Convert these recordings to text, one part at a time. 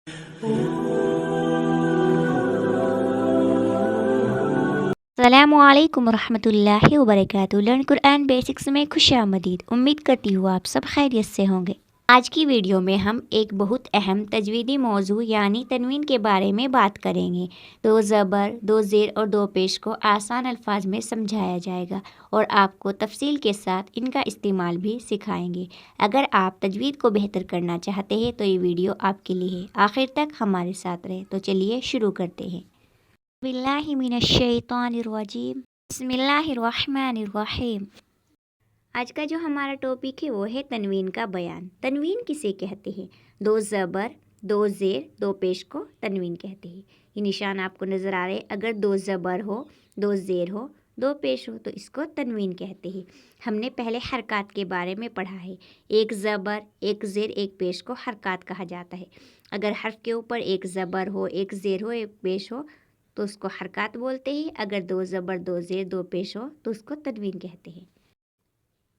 अस्सलामुअलैकुम रहमतुल्लाहि वबरकातुहू। Learn Quran basics में खुश आमदीद। उम्मीद करती हूँ आप सब खैरियत से होंगे। आज की वीडियो में हम एक बहुत अहम तजवीदी मौजू यानी तनवीन के बारे में बात करेंगे। दो ज़बर, दो ज़ेर और दो पेश को आसान अल्फाज में समझाया जाएगा और आपको तफसील के साथ इनका इस्तेमाल भी सिखाएंगे। अगर आप तजवीद को बेहतर करना चाहते हैं तो ये वीडियो आपके लिए है। आखिर तक हमारे साथ रहे। तो चलिए शुरू करते हैं। बिस्मिल्लाहिमिनश्शैतानिर्रजीम, बिस्मिल्लाहिर्रहमानिर्रहीम। आज का जो हमारा टॉपिक है वो है तनवीन का बयान। तनवीन किसे कहते हैं? दो ज़बर, दो ज़ेर, दो पेश को तनवीन कहते हैं। ये निशान आपको नज़र आ रहे हैं। अगर दो ज़बर हो, दो ज़ेर हो, दो पेश हो तो इसको तनवीन कहते हैं। हमने पहले हरकत के बारे में पढ़ा है। एक ज़बर, एक ज़ेर, एक पेश को हरकत कहा जाता है। अगर हर्फ के ऊपर एक ज़बर हो, एक ज़ेर हो, एक पेश हो तो उसको हरकत बोलते हैं। अगर दो ज़बर, दो ज़ेर, दो पेश हो तो उसको तनवीन कहते हैं।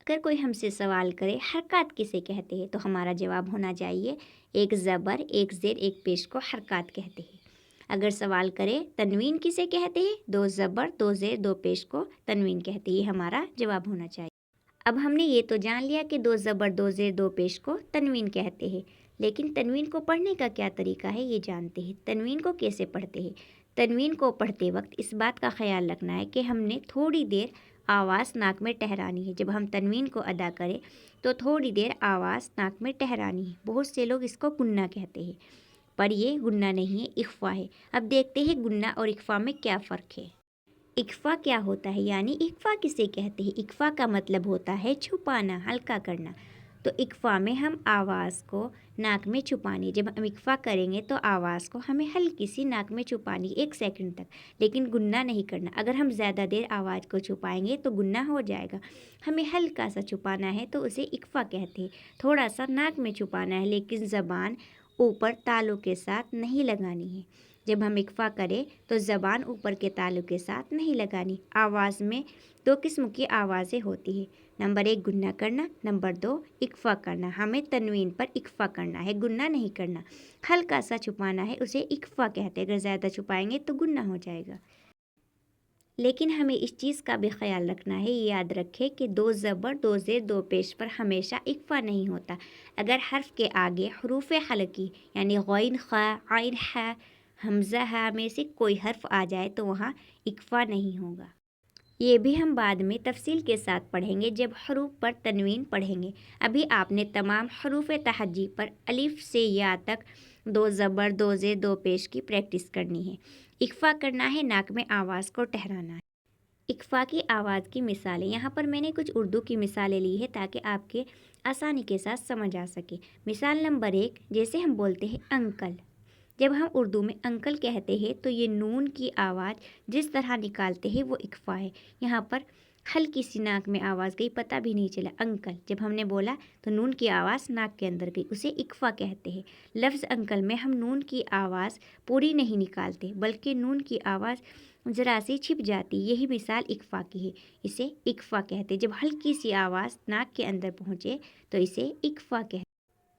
अगर कोई हमसे सवाल करे हरकत किसे कहते हैं तो हमारा जवाब होना चाहिए एक ज़बर, एक ज़ेर, एक पेश को हरकत कहते हैं। अगर सवाल करे तनवीन किसे कहते हैं, दो ज़बर, दो ज़ेर, दो पेश को तनवीन कहते हैं, हमारा जवाब होना चाहिए। अब हमने ये तो जान लिया कि दो ज़बर, दो ज़ेर, दो पेश को तनवीन कहते हैं, लेकिन तनवीन को पढ़ने का क्या तरीका है ये जानते हैं। तनवीन को कैसे पढ़ते हैं? तनवीन को पढ़ते वक्त इस बात का ख्याल रखना है कि हमने थोड़ी देर आवाज़ नाक में ठहरानी है। जब हम तनवीन को अदा करें तो थोड़ी देर आवाज़ नाक में ठहरानी है। बहुत से लोग इसको गुन्ना कहते हैं, पर ये गुन्ना नहीं है, इख्फा है। अब देखते हैं गुन्ना और इख्फा में क्या फ़र्क है। इख्फा क्या होता है, यानी इख्फा किसे कहते हैं? इख्फा का मतलब होता है छुपाना, हल्का करना। तो इख्फा में हम आवाज़ को नाक में छुपानी। जब हम इख्फा करेंगे तो आवाज़ को हमें हल्की सी नाक में छुपानी 1 सेकंड तक, लेकिन गुन्ना नहीं करना। अगर हम ज़्यादा देर आवाज़ को छुपाएंगे तो गुन्ना हो जाएगा। हमें हल्का सा छुपाना है तो उसे इख्फा कहते हैं। थोड़ा सा नाक में छुपाना है, लेकिन ज़बान ऊपर तालू के साथ नहीं लगानी है। जब हम इख्फा करें तो ज़बान ऊपर के तालु के साथ नहीं लगानी। आवाज़ में 2 किस्म की आवाज़ें होती है। नंबर 1 गुन्ना करना, नंबर 2 इख्फा करना। हमें तनवीन पर इख्फा करना है, गुन्ना नहीं करना। हल्का सा छुपाना है, उसे इख्फा कहते हैं। अगर ज़्यादा छुपाएंगे तो गुन्ना हो जाएगा। लेकिन हमें इस चीज़ का भी ख्याल रखना है, ये याद रखें कि दो ज़बर, दो ज़ेर, दो पेश पर हमेशा इख्फा नहीं होता। अगर हर्फ के आगे हरूफ हलकी यानी गैन, ख, आइन, ह, हमज़ा, हा में से कोई हर्फ आ जाए तो वहाँ इख्फा नहीं होगा। ये भी हम बाद में तफसील के साथ पढ़ेंगे जब हरूफ पर तनवीन पढ़ेंगे। अभी आपने तमाम हरूफ तहज्जी पर अलिफ से या तक दो ज़बर, दो ज़ेर, दो पेश की प्रैक्टिस करनी है। इख्फा करना है, नाक में आवाज़ को ठहराना है। इख्फा की आवाज़ की मिसालें, यहाँ पर मैंने कुछ उर्दू की मिसालें ली है ताकि आपके आसानी के साथ समझ आ सके। मिसाल नंबर 1, जैसे हम बोलते हैं अंकल। जब हम उर्दू में अंकल कहते हैं तो ये नून की आवाज़ जिस तरह निकालते हैं वो इख्फा है। यहाँ पर हल्की सी नाक में आवाज़ गई, पता भी नहीं चला अंकल। जब हमने बोला तो नून की आवाज़ नाक के अंदर गई, उसे इख्फा कहते हैं। लफ्ज़ अंकल में हम नून की आवाज़ पूरी नहीं निकालते, बल्कि नून की आवाज़ ज़रा सी छिप जाती। यही मिसाल इख्फा की है, इसे इख्फा कहते हैं। जब हल्की सी आवाज़ नाक के अंदर पहुँचे तो इसे इख्फा कहते हैं।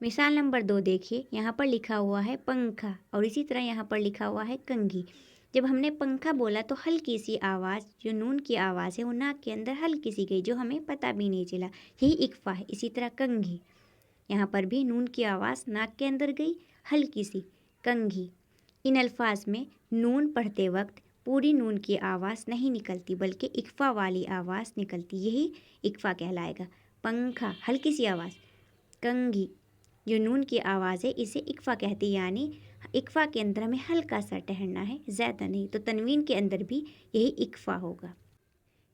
मिसाल नंबर 2 देखिए, यहाँ पर लिखा हुआ है पंखा और इसी तरह यहाँ पर लिखा हुआ है कंघी। जब हमने पंखा बोला तो हल्की सी आवाज़, जो नून की आवाज़ है वो नाक के अंदर हल्की सी गई, जो हमें पता भी नहीं चला, यही इख्फा है। इसी तरह कंघी, यहाँ पर भी नून की आवाज़ नाक के अंदर गई, हल्की सी। कंघी, इन अल्फाज में नून पढ़ते वक्त पूरी नून की आवाज़ नहीं निकलती, बल्कि इख्फा वाली आवाज़ निकलती, यही इख्फा कहलाएगा। पंखा हल्की सी आवाज़, कंघी जो नून की आवाज़ है इसे इख्फा कहते हैं, यानी इख्फा के अंदर हमें हल्का सा ठहरना है, ज़्यादा नहीं। तो तनवीन के अंदर भी यही इख्फा होगा।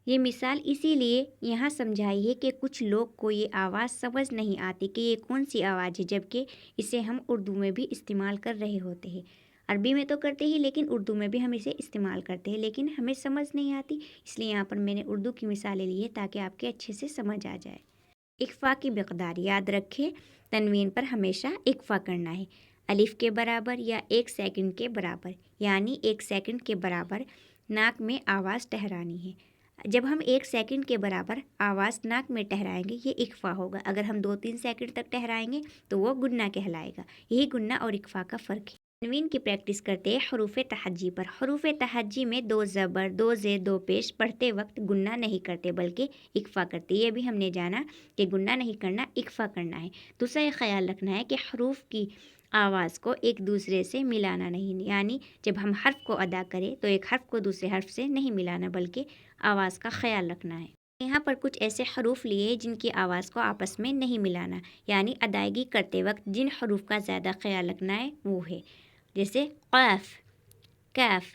ये मिसाल इसीलिए यहाँ समझाई है कि कुछ लोग को ये आवाज़ समझ नहीं आती कि ये कौन सी आवाज़ है, जबकि इसे हम उर्दू में भी इस्तेमाल कर रहे होते हैं। अरबी में तो करते ही, लेकिन उर्दू में भी हम इसे इस्तेमाल करते हैं, लेकिन हमें समझ नहीं आती। इसलिए यहाँ पर मैंने उर्दू की मिसालें ली है ताकि आपके अच्छे से समझ आ जाए। इख्फा की मकदार याद रखें, तनवीन पर हमेशा इख्फा करना है। अलिफ के बराबर या 1 सेकंड के बराबर, यानी 1 सेकंड के बराबर नाक में आवाज़ ठहरानी है। जब हम 1 सेकंड के बराबर आवाज़ नाक में ठहराएंगे ये इख्फा होगा। अगर हम 2-3 सेकंड तक ठहराएंगे तो वो गुन्ना कहलाएगा। यही गुन्ना और इख्फा का फ़र्क है। तनवीन की प्रैक्टिस करते हैं हरूफ तहज्जी पर। हरूफ तहज्जी में 2 ज़बर, 2 ज़ेर, 2 पेश पढ़ते वक्त गुन्ना नहीं करते बल्कि इक्फ़ा करते। ये भी हमने जाना कि गुन्ना नहीं करना, इक्फ़ा करना है। दूसरा ये ख्याल रखना है कि हरूफ की आवाज़ को एक दूसरे से मिलाना नहीं, यानी जब हम हर्फ को अदा करें तो एक हर्फ को दूसरे हर्फ से नहीं मिलाना बल्कि आवाज़ का ख्याल रखना है। यहाँ पर कुछ ऐसे हरूफ लिए जिनकी आवाज़ को आपस में नहीं मिलाना, यानी अदायगी करते वक्त जिन हरूफ का ज़्यादा ख्याल रखना है वो है, जैसे क़ाफ़, काफ़।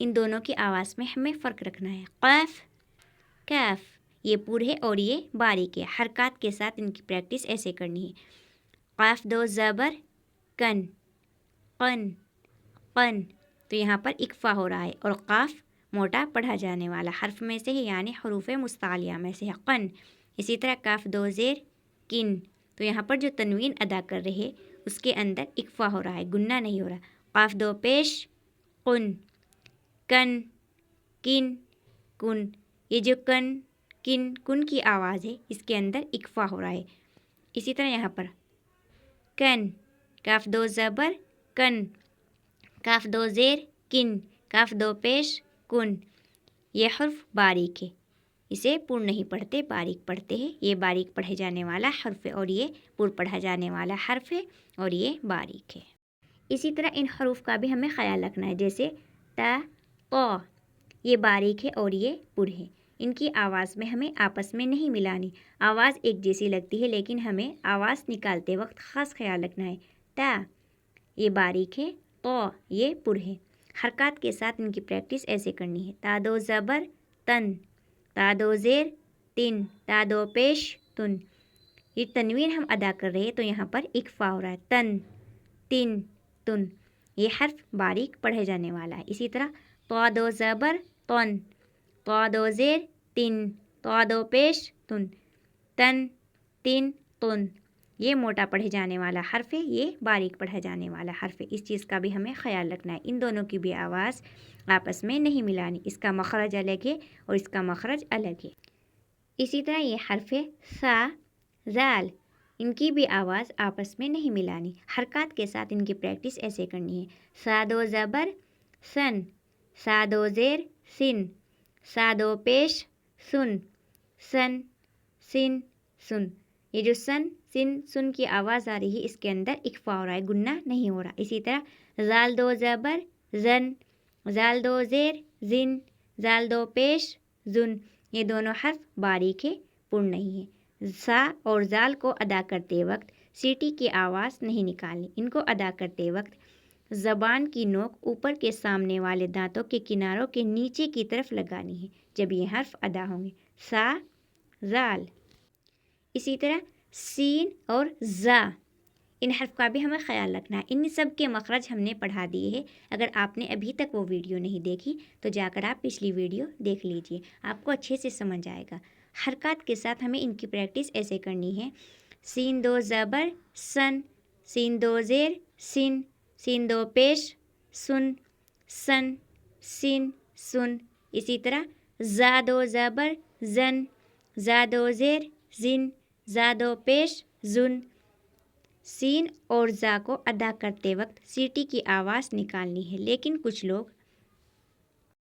इन दोनों की आवाज़ में हमें फ़र्क रखना है। क़ाफ़, काफ़, ये पूरे है और ये बारीक है। हरकत के साथ इनकी प्रैक्टिस ऐसे करनी है। क़ाफ़ 2 ज़बर, कन, कन, कन, तो यहाँ पर इक्फ़ा हो रहा है और क़ाफ़ मोटा पढ़ा जाने वाला हर्फ में से है, यानी हरूफ मुस्तालिया में से है, कन। इसी तरह काफ़ 2 ज़ेर, किन, तो यहाँ पर जो तनवीन अदा कर रहे उसके अंदर इक्फ़ा हो रहा है, गुन्ना नहीं हो रहा। क़ाफ़ 2 पेश, कुन, कन, किन, कुन, ये जो कन, किन, कुन की आवाज़ है इसके अंदर इक्फ़ा हो रहा है। इसी तरह यहाँ पर कन, काफ़ 2 ज़बर, कन, काफ़ 2 ज़ेर, किन, काफ़ 2 पेश, कुन। ये हर्फ बारीक है, इसे पूर्ण नहीं पढ़ते, बारीक पढ़ते हैं। ये बारीक पढ़े जाने वाला हर्फ है और ये पूर्ण पढ़ा जाने वाला हर्फ है और ये बारीक है। इसी तरह इन हरूफ का भी हमें ख्याल रखना है, जैसे ता, तो, ये बारीक है और ये पुर है। इनकी आवाज़ में हमें आपस में नहीं मिलानी। आवाज़ एक जैसी लगती है लेकिन हमें आवाज़ निकालते वक्त ख़ास ख्याल रखना है। ता, ये बारीक है, तो, ये पुर है। हरकत के साथ इनकी प्रैक्टिस ऐसे करनी है। ता 2 ज़बर, तन, ता 2 ज़ेर, तिन, ता 2 पेश, तुन। ये तनवीन हम अदा कर रहे हैं तो यहाँ पर इक्फ़ा हो रहा है, तन, तिन, तुन। ये हर्फ बारीक पढ़े जाने वाला है। इसी तरह तो 2 ज़बर, तन, तो 2 ज़ेर, तिन, तो 2 पेश, तुन, तन, तिन, तुन। ये मोटा पढ़े जाने वाला हर्फ है, ये बारीक पढ़ा जाने वाला हर्फ है। इस चीज़ का भी हमें ख्याल रखना है। इन दोनों की भी आवाज़ आपस में नहीं मिलानी, इसका मखरज अलग है और इसका मखरज अलग है। इसी तरह ये हर्फ है सा, ज़ाल, इनकी भी आवाज़ आपस में नहीं मिलानी। हरकत के साथ इनकी प्रैक्टिस ऐसे करनी है। सा 2 ज़बर, सन, सा 2 ज़ेर, सिन, सा 2 पेश, सुन, सन, सिन, सुन। ये जो सन, सिन, सुन की आवाज़ आ रही है इसके अंदर इक्फ़ा हो रहा है, गुन्ना नहीं हो रहा। इसी तरह ज़ाल 2 ज़बर, ज़न, ज़ाल 2 ज़ेर, ज़िन, ज़ाल 2 पेश, ज़ुन। ये दोनों हर्फ बारीक है, पूर्ण नहीं है। सा और ज़ाल को अदा करते वक्त सीटी की आवाज़ नहीं निकालनी। इनको अदा करते वक्त ज़बान की नोक ऊपर के सामने वाले दांतों के किनारों के नीचे की तरफ लगानी है जब ये हर्फ अदा होंगे। सा, ज़ाल। इसी तरह सीन और ज़ा, इन हर्फ का भी हमें ख्याल रखना है। इन सब के मखरज हमने पढ़ा दिए हैं। अगर आपने अभी तक वो वीडियो नहीं देखी तो जाकर आप पिछली वीडियो देख लीजिए, आपको अच्छे से समझ आएगा। हरकत के साथ हमें इनकी प्रैक्टिस ऐसे करनी है। सीन 2 ज़बर, सन, सीन 2 ज़ेर, सिन, सीन 2 पेश, सुन, सन, सिन, सुन। इसी तरह ज़ा 2 ज़बर, ज़न, ज़ा 2 ज़ेर, ज़िन, ज़ा 2 पेश, ज़ुन। सीन और ज़ा को अदा करते वक्त सीटी की आवाज़ निकालनी है, लेकिन कुछ लोग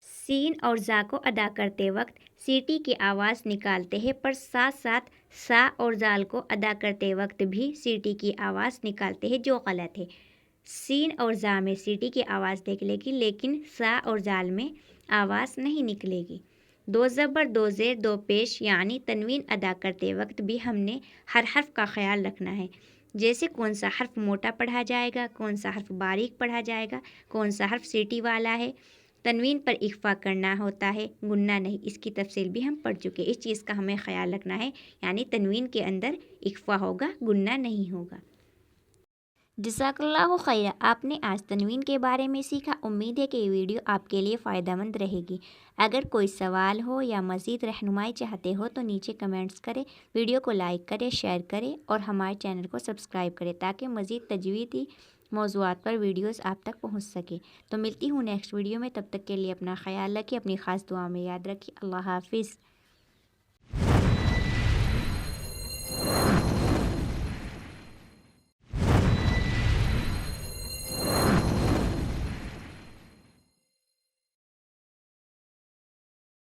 सीन और ज़ा को अदा करते वक्त सीटी की आवाज़ निकालते हैं पर साथ साथ सा और ज़ाल को अदा करते वक्त भी सीटी की आवाज़ निकालते हैं, जो गलत है। सीन और ज़ा में सीटी की आवाज़ निकलेगी लेकिन सा और ज़ाल में आवाज़ नहीं निकलेगी। 2 ज़बर, 2 ज़ेर, 2 पेश यानी तनवीन अदा करते वक्त भी हमने हर हर्फ का ख्याल रखना है, जैसे कौन सा हर्फ मोटा पढ़ा जाएगा, कौन सा हर्फ बारीक पढ़ा जाएगा, कौन सा हर्फ सीटी वाला है। तनवीन पर इक्फ़ा करना होता है, गुन्ना नहीं। इसकी तफसील भी हम पढ़ चुके। इस चीज़ का हमें ख्याल रखना है, यानी तनवीन के अंदर इक्फ़ा होगा, गुन्ना नहीं होगा। जज़ाकल्लाहु खैरा। आपने आज तनवीन के बारे में सीखा। उम्मीद है कि ये वीडियो आपके लिए फ़ायदेमंद रहेगी। अगर कोई सवाल हो या मज़ीद रहनुमाई चाहते हो तो नीचे कमेंट्स करें, वीडियो को लाइक करें, शेयर करें और हमारे चैनल को सब्सक्राइब करें ताकि मज़ीद तजवीदी मौज़ूआत पर वीडियोस आप तक पहुंच सके। तो मिलती हूँ नेक्स्ट वीडियो में, तब तक के लिए अपना ख्याल रखिए, अपनी ख़ास दुआ में याद रखिए। अल्लाह हाफ़िज़।